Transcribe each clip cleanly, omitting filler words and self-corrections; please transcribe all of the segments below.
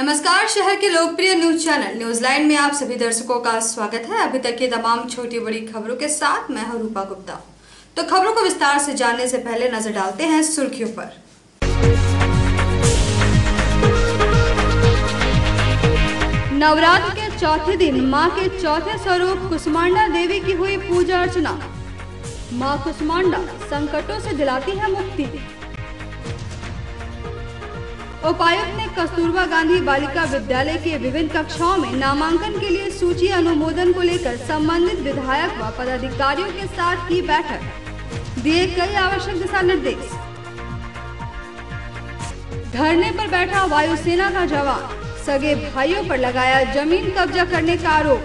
नमस्कार, शहर के लोकप्रिय न्यूज चैनल न्यूज लाइन में आप सभी दर्शकों का स्वागत है। अभी तक की तमाम छोटी बड़ी खबरों के साथ मैं हूं रूपा गुप्ता। तो खबरों को विस्तार से जानने से पहले नजर डालते हैं सुर्खियों पर। नवरात्र के चौथे दिन मां के चौथे स्वरूप कुसुमांडा देवी की हुई पूजा अर्चना। मां कुसुमांडा संकटों से दिलाती है मुक्ति। उपायुक्त ने कस्तूरबा गांधी बालिका विद्यालय के विभिन्न कक्षाओं में नामांकन के लिए सूची अनुमोदन को लेकर संबंधित विधायक व पदाधिकारियों के साथ की बैठक, दिए कई आवश्यक दिशा निर्देश। धरने पर बैठा वायुसेना का जवान, सगे भाइयों पर लगाया जमीन कब्जा करने का आरोप।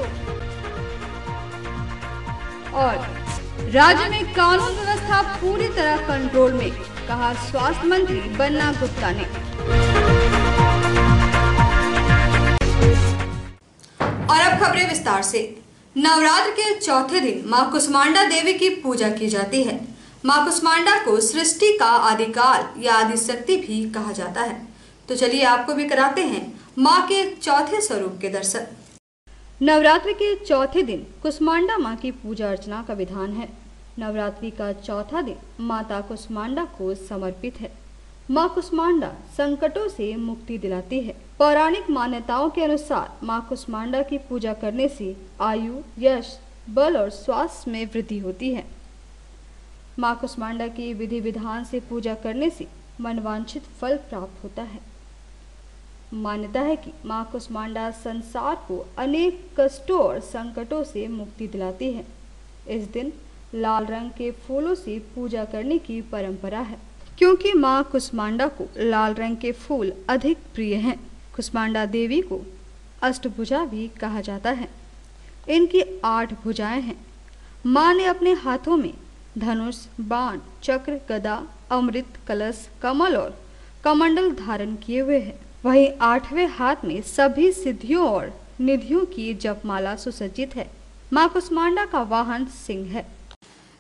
और राज्य में कानून व्यवस्था पूरी तरह कंट्रोल में, कहा स्वास्थ्य मंत्री बन्ना गुप्ता ने। और अब खबरें विस्तार से। नवरात्र के चौथे दिन मां कुसुमांडा देवी की पूजा की जाती है। मां कुसुमांडा को सृष्टि का आदिकाल या आदिशक्ति भी कहा जाता है। तो चलिए आपको भी कराते हैं मां के चौथे स्वरूप के दर्शन। नवरात्रि के चौथे दिन कुसुमांडा मां की पूजा अर्चना का विधान है। नवरात्रि का चौथा दिन माता कुसुमांडा को समर्पित है। मां कुसुमांडा संकटों से मुक्ति दिलाती है। पौराणिक मान्यताओं के अनुसार मां कुसुमांडा की पूजा करने से आयु, यश, बल और स्वास्थ्य में वृद्धि होती है। मां कुसुमांडा की विधि विधान से पूजा करने से मनवांछित फल प्राप्त होता है। मान्यता है कि मां कुसुमांडा संसार को अनेक कष्टों और संकटों से मुक्ति दिलाती है। इस दिन लाल रंग के फूलों से पूजा करने की परंपरा है, क्योंकि मां कुसुमांडा को लाल रंग के फूल अधिक प्रिय हैं। कुसुमांडा देवी को अष्टभुजा भी कहा जाता है। इनकी 8 भुजाएं हैं। मां ने अपने हाथों में धनुष, बाण, चक्र, गदा, अमृत कलश, कमल और कमंडल धारण किए हुए हैं। वहीं 8वें हाथ में सभी सिद्धियों और निधियों की जपमाला सुसज्जित है। मां कुसुमांडा का वाहन सिंह है।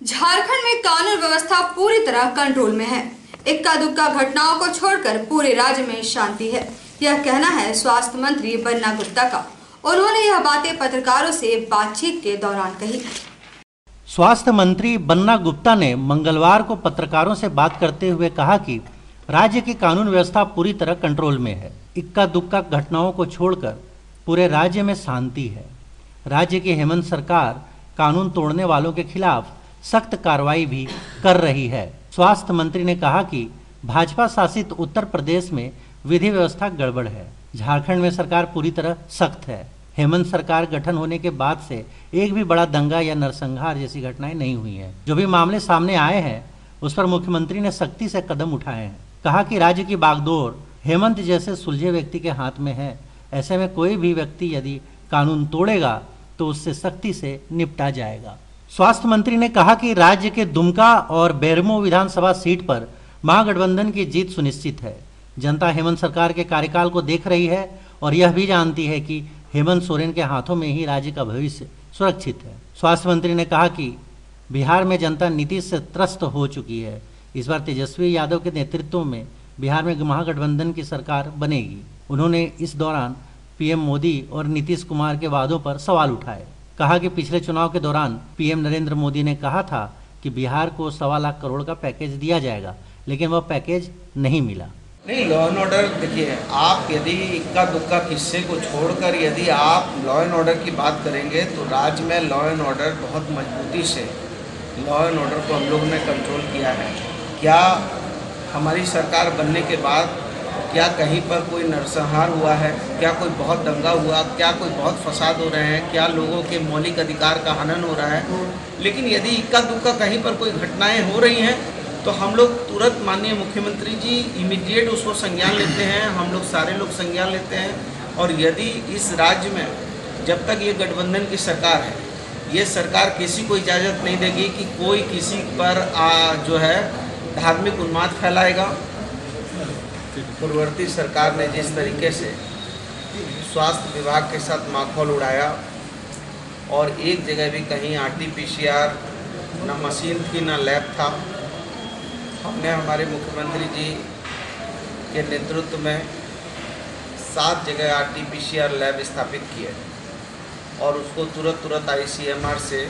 झारखंड में कानून व्यवस्था पूरी तरह कंट्रोल में है। इक्का दुक्का घटनाओं को छोड़कर पूरे राज्य में शांति है, यह कहना है स्वास्थ्य मंत्री बन्ना गुप्ता का। उन्होंने यह बातें पत्रकारों से बातचीत के दौरान कही। स्वास्थ्य मंत्री बन्ना गुप्ता ने मंगलवार को पत्रकारों से बात करते हुए कहा कि राज्य की कानून व्यवस्था पूरी तरह कंट्रोल में है। इक्का दुक्का घटनाओं को छोड़कर पूरे राज्य में शांति है। राज्य की हेमंत सरकार कानून तोड़ने वालों के खिलाफ सख्त कार्रवाई भी कर रही है। स्वास्थ्य मंत्री ने कहा कि भाजपा शासित उत्तर प्रदेश में विधि व्यवस्था गड़बड़ है। झारखंड में सरकार पूरी तरह सख्त है। हेमंत सरकार गठन होने के बाद से एक भी बड़ा दंगा या नरसंहार जैसी घटनाएं नहीं हुई हैं। जो भी मामले सामने आए हैं उस पर मुख्यमंत्री ने सख्ती से कदम उठाए हैं। कहा कि राज्य की बागडोर हेमंत जैसे सुलझे व्यक्ति के हाथ में है। ऐसे में कोई भी व्यक्ति यदि कानून तोड़ेगा तो उससे सख्ती से निपटा जाएगा। स्वास्थ्य मंत्री ने कहा कि राज्य के दुमका और बेरमो विधानसभा सीट पर महागठबंधन की जीत सुनिश्चित है। जनता हेमंत सरकार के कार्यकाल को देख रही है और यह भी जानती है कि हेमंत सोरेन के हाथों में ही राज्य का भविष्य सुरक्षित है। स्वास्थ्य मंत्री ने कहा कि बिहार में जनता नीतीश से त्रस्त हो चुकी है। इस बार तेजस्वी यादव के नेतृत्व में बिहार में महागठबंधन की सरकार बनेगी। उन्होंने इस दौरान पीएम मोदी और नीतीश कुमार के वादों पर सवाल उठाए। कहा कि पिछले चुनाव के दौरान पीएम नरेंद्र मोदी ने कहा था कि बिहार को 1.25 लाख करोड़ का पैकेज दिया जाएगा, लेकिन वह पैकेज नहीं मिला। नहीं, लॉ एंड ऑर्डर देखिए, आप यदि इक्का दुक्का किस्से को छोड़कर यदि आप लॉ एंड ऑर्डर की बात करेंगे तो राज्य में लॉ एंड ऑर्डर बहुत मजबूती से लॉ एंड ऑर्डर को हम लोगों ने कंट्रोल किया है। क्या हमारी सरकार बनने के बाद क्या कहीं पर कोई नरसंहार हुआ है? क्या कोई बहुत दंगा हुआ? क्या कोई बहुत फसाद हो रहे हैं? क्या लोगों के मौलिक अधिकार का हनन हो रहा है? लेकिन यदि इक्का दुक्का कहीं पर कोई घटनाएं हो रही हैं तो हम लोग तुरंत माननीय मुख्यमंत्री जी इमीडिएट उसको संज्ञान लेते हैं। हम लोग सारे लोग संज्ञान लेते हैं। और यदि इस राज्य में जब तक ये गठबंधन की सरकार है, ये सरकार किसी को इजाज़त नहीं देगी कि कोई किसी पर जो है धार्मिक उन्माद फैलाएगा। पूर्ववर्ती सरकार ने जिस तरीके से स्वास्थ्य विभाग के साथ माखौल उड़ाया और एक जगह भी कहीं RT-PCR न मशीन थी न लैब था, हमने हमारे मुख्यमंत्री जी के नेतृत्व में 7 जगह RT-PCR लैब स्थापित किए और उसको तुरंत ICMR से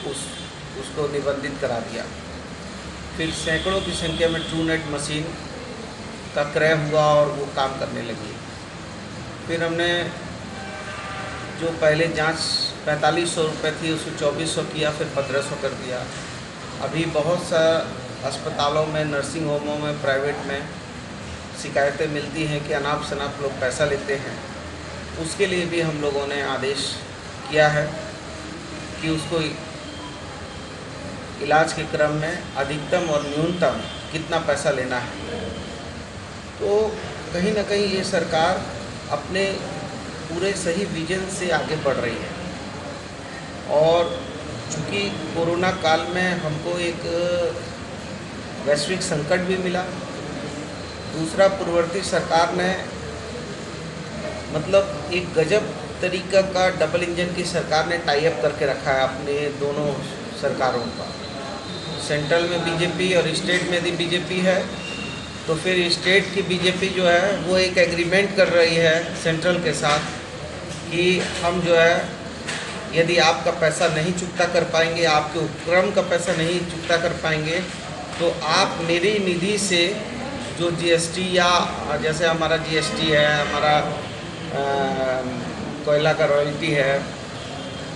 उसको निबंधित करा दिया। फिर सैकड़ों की संख्या में TrueNet मशीन का क्रय हुआ और वो काम करने लगी। फिर हमने जो पहले जांच 4500 रुपये थी उसको 2400 किया, फिर 1500 कर दिया। अभी बहुत सा अस्पतालों में, नर्सिंग होमों में, प्राइवेट में शिकायतें मिलती हैं कि अनाप शनाप लोग पैसा लेते हैं। उसके लिए भी हम लोगों ने आदेश किया है कि उसको इलाज के क्रम में अधिकतम और न्यूनतम कितना पैसा लेना है। तो कहीं ना कहीं ये सरकार अपने पूरे सही विजन से आगे बढ़ रही है। और चूँकि कोरोना काल में हमको एक वैश्विक संकट भी मिला, दूसरा पूर्ववर्ती सरकार ने मतलब एक गजब तरीका का डबल इंजन की सरकार ने टाई अप करके रखा है अपने दोनों सरकारों का। सेंट्रल में बीजेपी और स्टेट में यदि बीजेपी है तो फिर स्टेट की बीजेपी जो है वो एक एग्रीमेंट कर रही है सेंट्रल के साथ कि हम जो है यदि आपका पैसा नहीं चुकता कर पाएंगे, आपके उपक्रम का पैसा नहीं चुकता कर पाएंगे, तो आप मेरी निधि से जो GST या जैसे हमारा GST है, हमारा कोयला का रॉयल्टी है,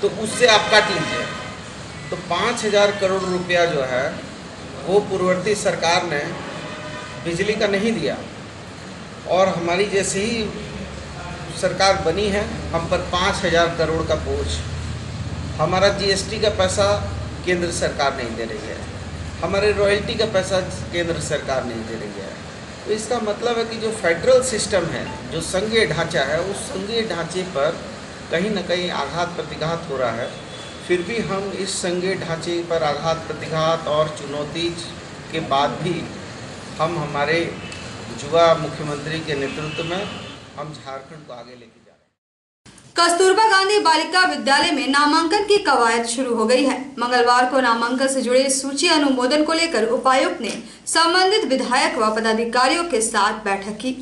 तो उससे आप काट लीजिए। तो 5000 करोड़ रुपया जो है वो पूर्ववर्ती सरकार ने बिजली का नहीं दिया और हमारी जैसे ही सरकार बनी है हम पर 5000 करोड़ का बोझ। हमारा GST का पैसा केंद्र सरकार नहीं दे रही है, हमारे रॉयल्टी का पैसा केंद्र सरकार नहीं दे रही है। तो इसका मतलब है कि जो फेडरल सिस्टम है, जो संघीय ढांचा है, उस संघीय ढांचे पर कहीं ना कहीं आघात प्रतिघात हो रहा है। फिर भी हम इस संघीय ढांचे पर आघात प्रतिघात और चुनौती के बाद भी हम हमारे युवा मुख्यमंत्री के नेतृत्व में हम झारखंड को आगे लेके जा रहे हैं। कस्तूरबा गांधी बालिका विद्यालय में नामांकन की कवायद शुरू हो गई है। मंगलवार को नामांकन से जुड़े सूची अनुमोदन को लेकर उपायुक्त ने संबंधित विधायक व पदाधिकारियों के साथ बैठक की।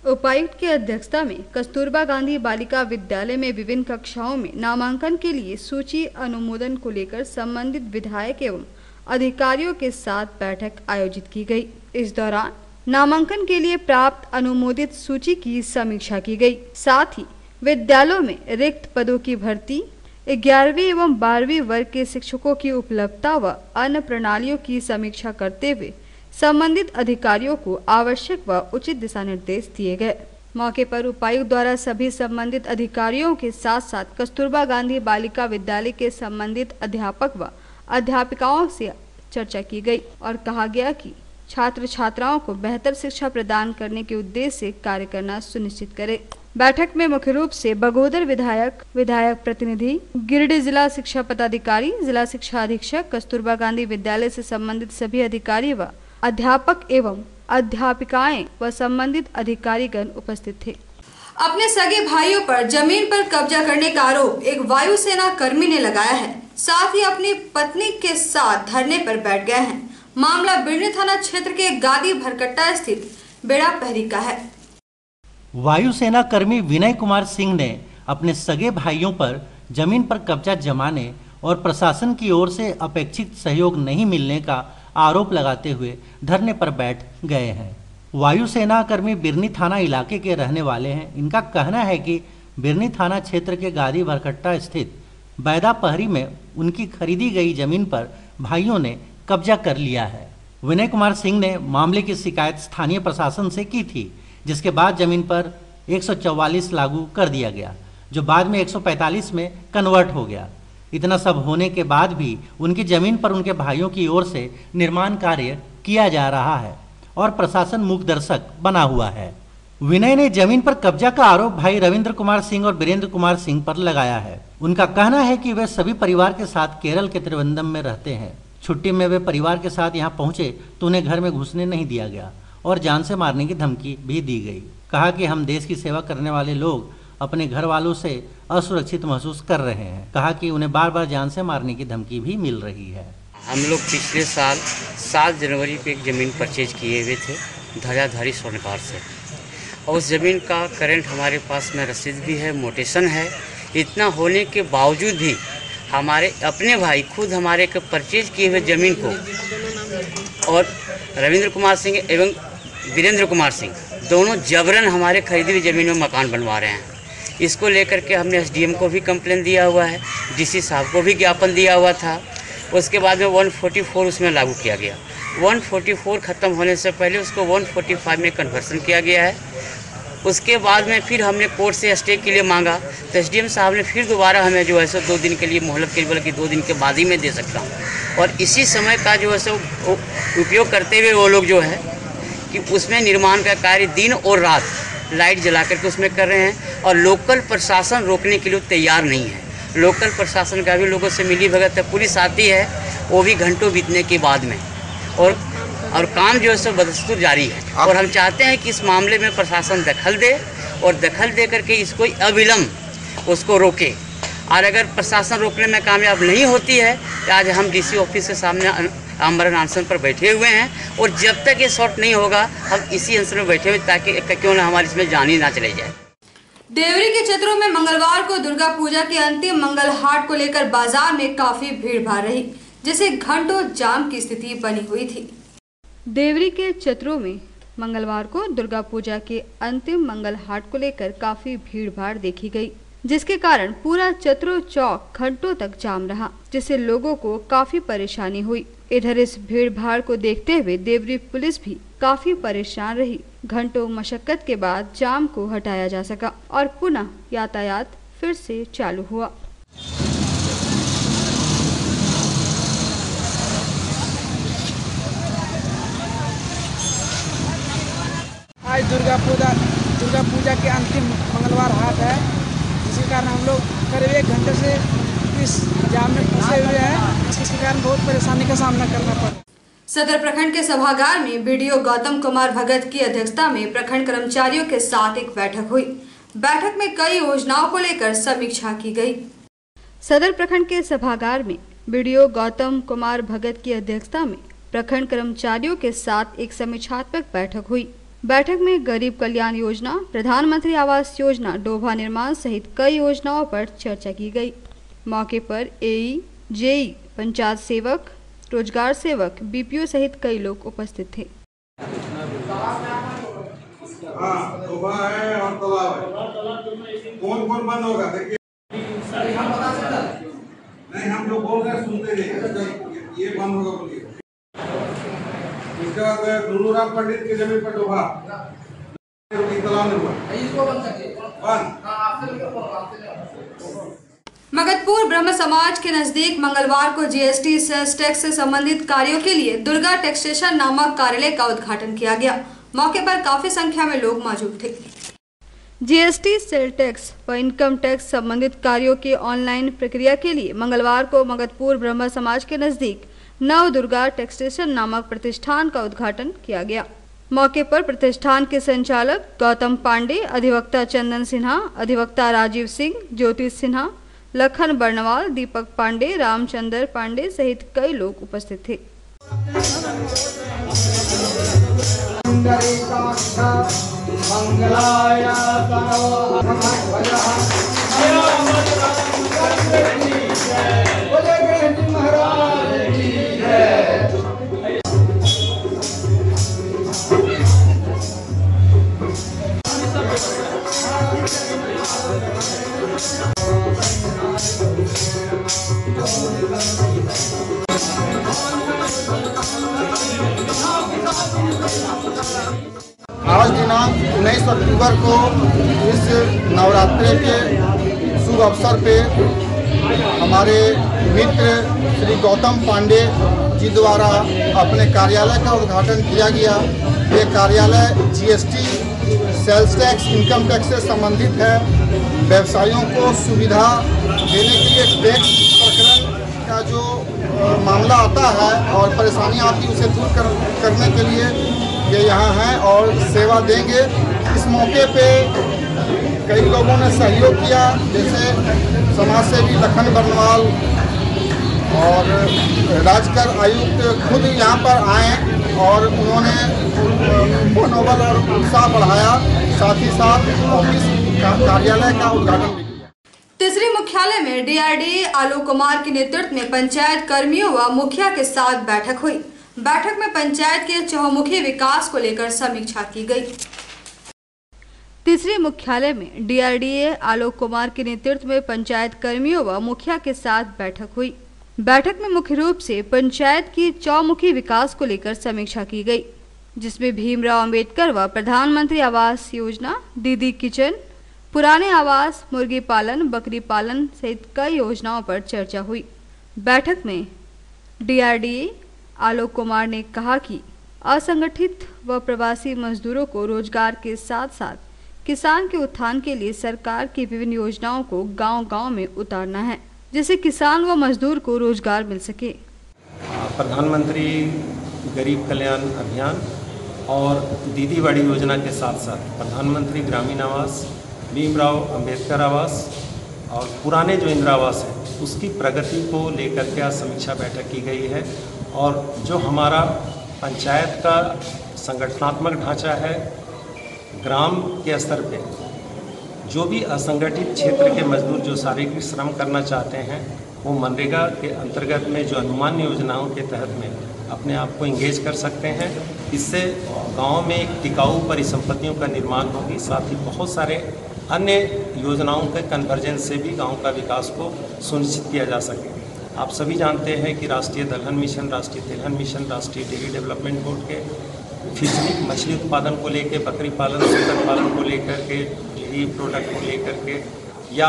उपायुक्त की अध्यक्षता में कस्तूरबा गांधी बालिका विद्यालय में विभिन्न कक्षाओं में नामांकन के लिए सूची अनुमोदन को लेकर संबंधित विधायक एवं अधिकारियों के साथ बैठक आयोजित की गई। इस दौरान नामांकन के लिए प्राप्त अनुमोदित सूची की समीक्षा की गई। साथ ही विद्यालयों में रिक्त पदों की भर्ती, 11वीं एवं 12वीं वर्ग के शिक्षकों की उपलब्धता व अन्य प्रणालियों की समीक्षा करते हुए संबंधित अधिकारियों को आवश्यक व उचित दिशा निर्देश दिए गए। मौके पर उपायुक्त द्वारा सभी संबंधित अधिकारियों के साथ साथ कस्तूरबा गांधी बालिका विद्यालय के संबंधित अध्यापक व अध्यापिकाओं से चर्चा की गई और कहा गया कि छात्र छात्राओं को बेहतर शिक्षा प्रदान करने के उद्देश्य से कार्य करना सुनिश्चित करें। बैठक में मुख्य रूप से बगोदर विधायक प्रतिनिधि, गिरिडीह जिला शिक्षा पदाधिकारी, जिला शिक्षा अधीक्षक, कस्तूरबा गांधी विद्यालय से संबंधित सभी अधिकारी व अध्यापक एवं अध्यापिकाएं व संबंधित अधिकारीगण उपस्थित थे। अपने सगे भाइयों पर जमीन पर कब्जा करने का आरोप एक वायुसेना कर्मी ने लगाया है। साथ ही अपनी पत्नी के साथ धरने पर बैठ गए हैं। मामला बिरनी थाना क्षेत्र के गादी भरकट्टा स्थित बेड़ा पहरी का है। वायुसेना कर्मी विनय कुमार सिंह ने अपने सगे भाइयों पर जमीन पर कब्जा जमाने और प्रशासन की ओर से अपेक्षित सहयोग नहीं मिलने का आरोप लगाते हुए धरने पर बैठ गए हैं। वायुसेना कर्मी बिरनी थाना इलाके के रहने वाले हैं। इनका कहना है कि बिरनी थाना क्षेत्र के गादी भरकट्टा स्थित बैदा पहरी में उनकी खरीदी गई जमीन पर भाइयों ने कब्जा कर लिया है। विनय कुमार सिंह ने मामले की शिकायत स्थानीय प्रशासन से की थी, जिसके बाद जमीन पर 144 लागू कर दिया गया, जो बाद में 145 में कन्वर्ट हो गया। इतना सब होने के बाद भी उनकी जमीन पर उनके भाइयों की ओर से निर्माण कार्य किया जा रहा है और प्रशासन मूक दर्शक बना हुआ है। विनय ने जमीन पर कब्जा का आरोप भाई रविंद्र कुमार सिंह और वीरेंद्र कुमार सिंह पर लगाया है। उनका कहना है कि वे सभी परिवार के साथ केरल के त्रिवेंद्रम में रहते हैं। छुट्टी में वे परिवार के साथ यहाँ पहुंचे तो उन्हें घर में घुसने नहीं दिया गया और जान से मारने की धमकी भी दी गई। कहा कि हम देश की सेवा करने वाले लोग अपने घर वालों से असुरक्षित महसूस कर रहे हैं। कहा कि उन्हें बार बार जान से मारने की धमकी भी मिल रही है। हम लोग पिछले साल 7 जनवरी पे एक ज़मीन परचेज किए हुए थे धजाधारी स्वर्णकार से। और उस ज़मीन का करंट हमारे पास में रसीद भी है, मोटेशन है। इतना होने के बावजूद भी हमारे अपने भाई खुद हमारे के परचेज किए हुए ज़मीन को और रविंद्र कुमार सिंह एवं वीरेंद्र कुमार सिंह दोनों जबरन हमारे खरीदी हुई ज़मीन में मकान बनवा रहे हैं। इसको लेकर के हमने एसडीएम को भी कंप्लेन दिया हुआ है, डीसी साहब को भी ज्ञापन दिया हुआ था। उसके बाद में 144 उसमें लागू किया गया। 144 ख़त्म होने से पहले उसको 145 में कन्वर्सन किया गया है। उसके बाद में फिर हमने कोर्ट से स्टे के लिए मांगा तो एसडीएम साहब ने फिर दोबारा हमें जो है सो 2 दिन के लिए मोहलत के लिए बोला कि 2 दिन के बाद ही मैं दे सकता हूँ। और इसी समय का जो है सो उपयोग करते हुए वो लोग जो है कि उसमें निर्माण का कार्य दिन और रात लाइट जला करके उसमें कर रहे हैं और लोकल प्रशासन रोकने के लिए तैयार नहीं है। लोकल प्रशासन का भी लोगों से मिली भगत है, पुलिस आती है वो भी घंटों बीतने के बाद में और काम जो है सो बदस्तूर जारी है। और हम चाहते हैं कि इस मामले में प्रशासन दखल दे और दखल दे करके इसको अविलंब उसको रोके। और अगर प्रशासन रोकने में कामयाब नहीं होती है तो आज हम डीसी ऑफिस के सामने आमरण अनशन पर बैठे हुए हैं और जब तक ये सॉर्ट नहीं होगा हम इसी अनशन में बैठे हुए ताकि क्यों ना हमारी इसमें जान ही ना चले जाए। देवरी के क्षेत्रों में मंगलवार को दुर्गा पूजा के अंतिम मंगल हाट को लेकर बाजार में काफी भीड़ भाड़ रही, जिससे घंटों जाम की स्थिति बनी हुई थी। देवरी के क्षेत्रों में मंगलवार को दुर्गा पूजा के अंतिम मंगल हाट को लेकर काफी भीड़ भाड़ देखी गई, जिसके कारण पूरा चतरो चौक घंटों तक जाम रहा, जिससे लोगों को काफी परेशानी हुई। इधर इस भीड़ भाड़ को देखते हुए देवरी पुलिस भी काफी परेशान रही। घंटों मशक्कत के बाद जाम को हटाया जा सका और पुनः यातायात फिर से चालू हुआ। आज दुर्गा पूजा के अंतिम मंगलवार हाट है, जिसके कारण हम लोग करीब 1 घंटे से इस जाम में फंसे हुए हैं, जिसके कारण बहुत परेशानी का सामना करना पड़ा। सदर प्रखंड के सभागार में बीडीओ गौतम कुमार भगत की अध्यक्षता में प्रखंड कर्मचारियों के साथ एक बैठक हुई। बैठक में कई योजनाओं को लेकर समीक्षा की गई। सदर प्रखंड के सभागार में बीडीओ गौतम कुमार भगत की अध्यक्षता में प्रखंड कर्मचारियों के साथ एक समीक्षात्मक बैठक हुई। बैठक में गरीब कल्याण योजना, प्रधानमंत्री आवास योजना, डोभा निर्माण सहित कई योजनाओं पर चर्चा की गई। मौके पर एई, जेई, पंचायत सेवक, रोजगार सेवक, बीपीओ सहित कई लोग उपस्थित थे। डोभा है और तालाब है, कौन कौन बंद होगा देखिए। नहीं, हम जो बोल रहे हैं सुनते नहीं, ये बंद होगा बोलिए। इसके बाद गुरुराम पंडित की जमीन पर डोभा मगधपुर ब्रह्म समाज के नजदीक मंगलवार को जीएसटी सेल्स टैक्स से संबंधित कार्यों के लिए दुर्गा टैक्सेशन नामक कार्यालय का उद्घाटन किया गया। मौके पर काफी संख्या में लोग मौजूद थे। जीएसटी सेल टैक्स व इनकम टैक्स संबंधित कार्यों की ऑनलाइन प्रक्रिया के लिए मंगलवार को मगधपुर ब्रह्म समाज के नजदीक नव दुर्गा टैक्सेशन नामक प्रतिष्ठान का उद्घाटन किया गया। मौके पर प्रतिष्ठान के संचालक गौतम पांडे, अधिवक्ता चंदन सिन्हा, अधिवक्ता राजीव सिंह, ज्योति सिन्हा, लखन बर्णवाल, दीपक पांडे, रामचंद्र पांडे सहित कई लोग उपस्थित थे। आज दिनांक 19 अक्टूबर को इस नवरात्रि के शुभ अवसर पे हमारे मित्र श्री गौतम पांडे जी द्वारा अपने कार्यालय का उद्घाटन किया गया। ये कार्यालय GST, sales tax, income tax से संबंधित है। व्यवसायियों को सुविधा देने के लिए टैक्स प्रकरण का जो मामला आता है और परेशानी आती है उसे दूर करने के लिए ये यहाँ हैं और सेवा देंगे। इस मौके पे कई लोगों ने सहयोग किया, जैसे समाज सेवी लखन बर्णवाल और राजकर आयुक्त खुद यहाँ पर आए और उन्होंने मनोबल और उत्साह बढ़ाया। साथ ही साथ ऑफिस कार्यालय का उद्घाटन भी किया। तीसरी मुख्यालय में डीआरडीए आलोक कुमार के नेतृत्व में पंचायत कर्मियों व मुखिया के साथ बैठक हुई। बैठक में पंचायत के चहुमुखी विकास को लेकर समीक्षा की गई। तीसरी मुख्यालय में डीआरडीए आलोक कुमार के नेतृत्व में पंचायत कर्मियों व मुखिया के साथ बैठक हुई। बैठक में मुख्य रूप से पंचायत की चौमुखी विकास को लेकर समीक्षा की गई, जिसमें भीमराव अंबेडकर व प्रधानमंत्री आवास योजना, दीदी किचन, पुराने आवास, मुर्गी पालन, बकरी पालन सहित कई योजनाओं पर चर्चा हुई। बैठक में डीआरडीए आलोक कुमार ने कहा कि असंगठित व प्रवासी मजदूरों को रोजगार के साथ साथ किसान के उत्थान के लिए सरकार की विभिन्न योजनाओं को गांव-गांव में उतारना है, जिससे किसान व मजदूर को रोजगार मिल सके। प्रधानमंत्री गरीब कल्याण अभियान और दीदी बाड़ी योजना के साथ साथ प्रधानमंत्री ग्रामीण आवास, भीमराव अंबेडकर आवास और पुराने जो इंदिरा आवास है उसकी प्रगति को लेकर के समीक्षा बैठक की गई है। और जो हमारा पंचायत का संगठनात्मक ढांचा है, ग्राम के स्तर पे जो भी असंगठित क्षेत्र के मजदूर जो शारीरिक श्रम करना चाहते हैं वो मनरेगा के अंतर्गत में जो अनुमान योजनाओं के तहत में अपने आप को इंगेज कर सकते हैं। इससे गांव में एक टिकाऊ परिसंपत्तियों का निर्माण होगी, साथ ही बहुत सारे अन्य योजनाओं के कन्वर्जेंस से भी गांव का विकास को सुनिश्चित किया जा सके। आप सभी जानते हैं कि राष्ट्रीय दलहन मिशन, राष्ट्रीय तिलहन मिशन, राष्ट्रीय डेयरी डेवलपमेंट बोर्ड के फिशरी मछली उत्पादन को लेकर, बकरी पालन, सुअर पालन को लेकर के, डेयरी प्रोडक्ट को लेकर के या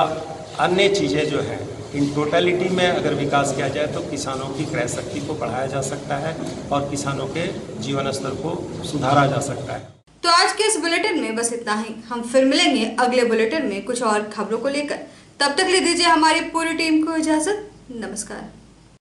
अन्य चीज़ें जो हैं, इन टोटलिटी में अगर विकास किया जाए तो किसानों की क्रय शक्ति को बढ़ाया जा सकता है और किसानों के जीवन स्तर को सुधारा जा सकता है। तो आज के इस बुलेटिन में बस इतना ही। हम फिर मिलेंगे अगले बुलेटिन में कुछ और खबरों को लेकर। तब तक ले दीजिए हमारी पूरी टीम को इजाजत। नमस्कार।